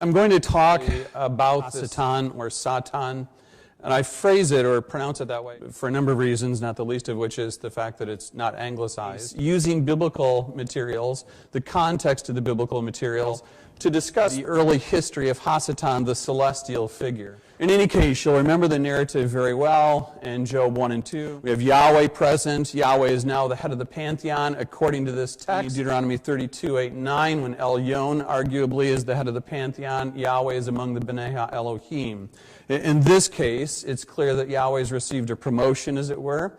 I'm going to talk about Satan or Satan, and I phrase it or pronounce it that way for a number of reasons, not the least of which is the fact that it's not anglicized. Using biblical materials, the context of the biblical materials, to discuss the early history of Hasatan, the celestial figure. In any case, you'll remember the narrative very well in Job 1 and 2. We have Yahweh present. Yahweh is now the head of the pantheon according to this text. Deuteronomy 32, 8, and 9, when Elyon arguably is the head of the pantheon, Yahweh is among the Bnei HaElohim. In this case, it's clear that Yahweh has received a promotion, as it were.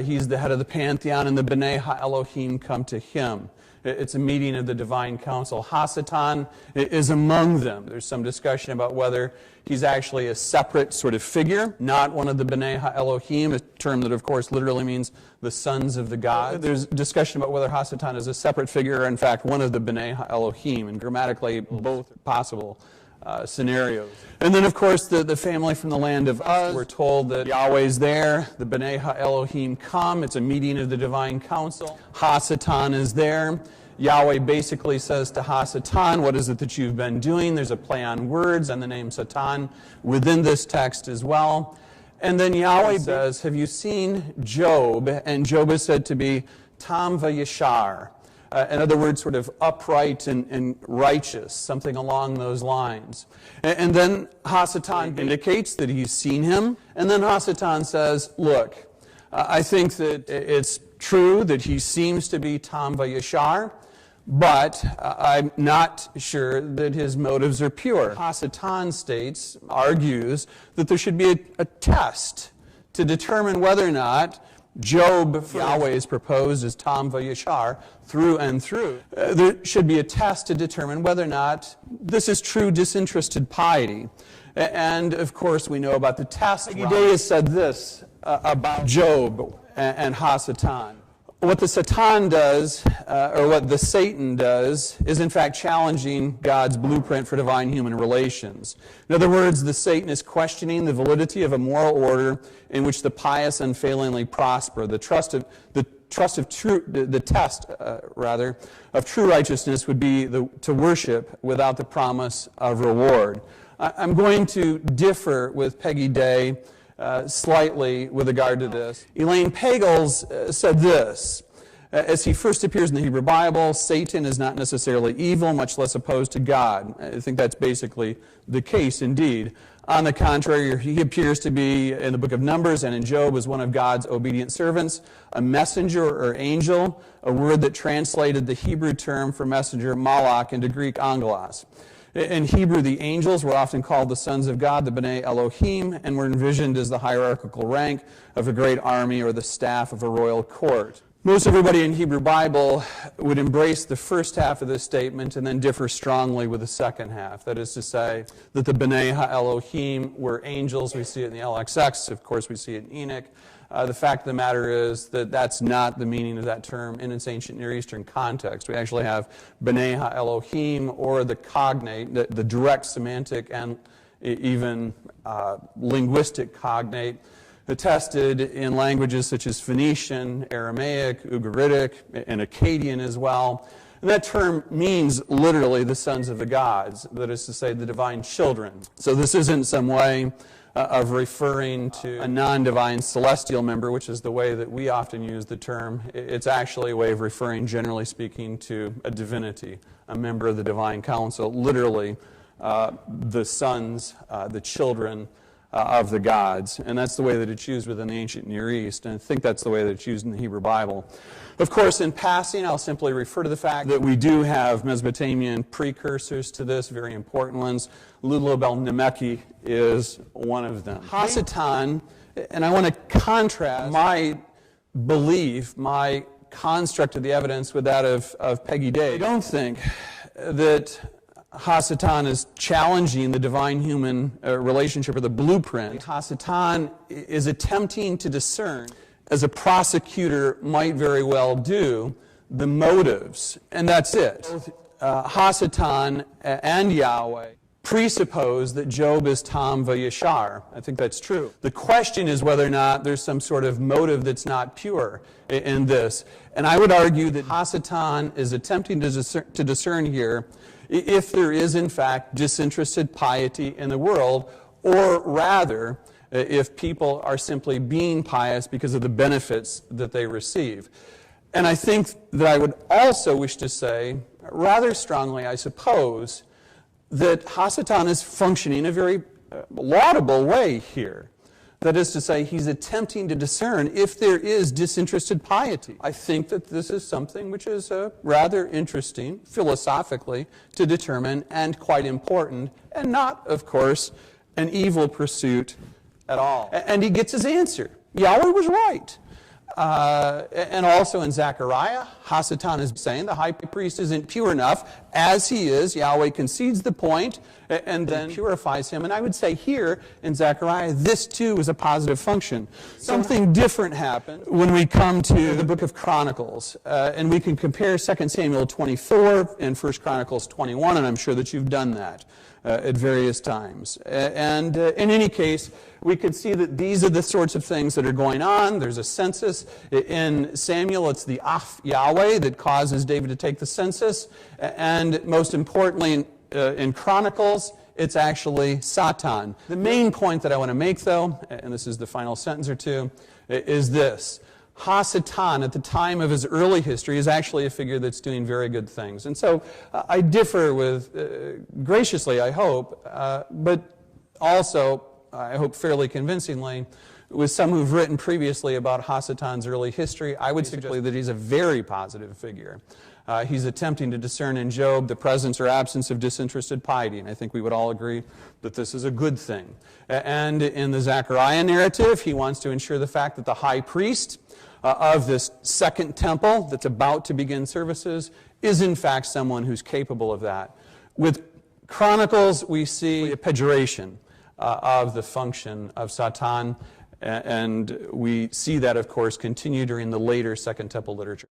He's the head of the pantheon, and the Bnei HaElohim come to him. It's a meeting of the divine council. Hasatan is among them. There's some discussion about whether he's actually a separate sort of figure, not one of the Bnei HaElohim, a term that, of course, literally means the sons of the gods. There's discussion about whether Hasatan is a separate figure or, in fact, one of the Bnei HaElohim, and grammatically, both possible scenarios. And then, of course, the family from the land of Uz. We're told that Yahweh's there, the Bnei HaElohim come. It's a meeting of the divine council. Hasatan is there. Yahweh basically says to Hasatan, what is it that you've been doing? There's a play on words and the name Satan within this text as well. And then Yahweh says, have you seen Job? And Job is said to be Tam Vayishar. In other words, sort of upright and righteous, something along those lines. And then Hasatan indicates that he's seen him. And then Hasatan says, look, I think that it's true that he seems to be Tam Vayishar, but I'm not sure that his motives are pure. Hasatan argues that there should be a test to determine whether or not Job, Yahweh is proposed as Tam Vayishar, through and through. There should be a test to determine whether or not this is true disinterested piety. And, of course, we know about the test. Judaism said this about Job and Hasatan. What the Satan does, or what the Satan does, is in fact challenging God's blueprint for divine human relations. In other words, the Satan is questioning the validity of a moral order in which the pious unfailingly prosper. The test of true righteousness would be to worship without the promise of reward. I'm going to differ with Peggy Day slightly with regard to this. Elaine Pagels said this: as he first appears in the Hebrew Bible, Satan is not necessarily evil, much less opposed to God. I think that's basically the case indeed. On the contrary, he appears to be in the book of Numbers and in Job as one of God's obedient servants, a messenger or angel, a word that translated the Hebrew term for messenger, malach, into Greek angelos. In Hebrew, the angels were often called the sons of God, the Bnei Elohim, and were envisioned as the hierarchical rank of a great army or the staff of a royal court. Most everybody in Hebrew Bible would embrace the first half of this statement and then differ strongly with the second half. That is to say that the Bnei HaElohim were angels. We see it in the LXX. Of course, we see it in Enoch. The fact of the matter is that that's not the meaning of that term in its ancient Near Eastern context. We actually have Bnei HaElohim, or the cognate, the direct semantic and even linguistic cognate, attested in languages such as Phoenician, Aramaic, Ugaritic, and Akkadian as well. And that term means literally the sons of the gods, that is to say the divine children. So this isn't some way of referring to a non-divine celestial member, which is the way that we often use the term. It's actually a way of referring, generally speaking, to a divinity, a member of the divine council, literally the sons, the children of the gods. And that's the way that it's used within the ancient Near East, and I think that's the way that it's used in the Hebrew Bible. Of course, in passing, I'll simply refer to the fact that we do have Mesopotamian precursors to this, very important ones. Lulubel-Nemeki is one of them. Hasatan, and I want to contrast my belief, my construct of the evidence with that of Peggy Day. I don't think that Hasatan is challenging the divine-human relationship or the blueprint. Hasatan is attempting to discern, as a prosecutor might very well do, the motives, and that's it. Both Hasatan and Yahweh presuppose that Job is Tam Vayishar. I think that's true. The question is whether or not there's some sort of motive that's not pure in this. And I would argue that Hasatan is attempting to discern here if there is, in fact, disinterested piety in the world, or rather, if people are simply being pious because of the benefits that they receive. And I think that I would also wish to say, rather strongly, I suppose, that Hasatan is functioning in a very laudable way here. That is to say, he's attempting to discern if there is disinterested piety. I think that this is something which is rather interesting, philosophically, to determine, and quite important, and not, of course, an evil pursuit at all. And he gets his answer. Yahweh was right. And also in Zechariah, Hasatan is saying the high priest isn't pure enough. As he is, Yahweh concedes the point and then purifies him. And I would say here in Zechariah, this too is a positive function. Something different happened when we come to the book of Chronicles. And we can compare 2 Samuel 24 and 1 Chronicles 21, and I'm sure that you've done that at various times. And in any case, we could see that these are the sorts of things that are going on. There's a census. In Samuel, it's the Af Yahweh that causes David to take the census. And most importantly, in Chronicles, it's actually Satan. The main point that I want to make, though, and this is the final sentence or two, is this. Hasatan, at the time of his early history, is actually a figure that's doing very good things. And so I differ with, graciously, I hope, but also, I hope fairly convincingly, with some who've written previously about Hasatan's early history. I would suggest that he's a very positive figure. He's attempting to discern in Job the presence or absence of disinterested piety, and I think we would all agree that this is a good thing. And in the Zechariah narrative, he wants to ensure the fact that the high priest of this second temple that's about to begin services is in fact someone who's capable of that. With Chronicles, we see a pejoration of the function of Satan, and we see that, of course, continue during the later Second Temple literature.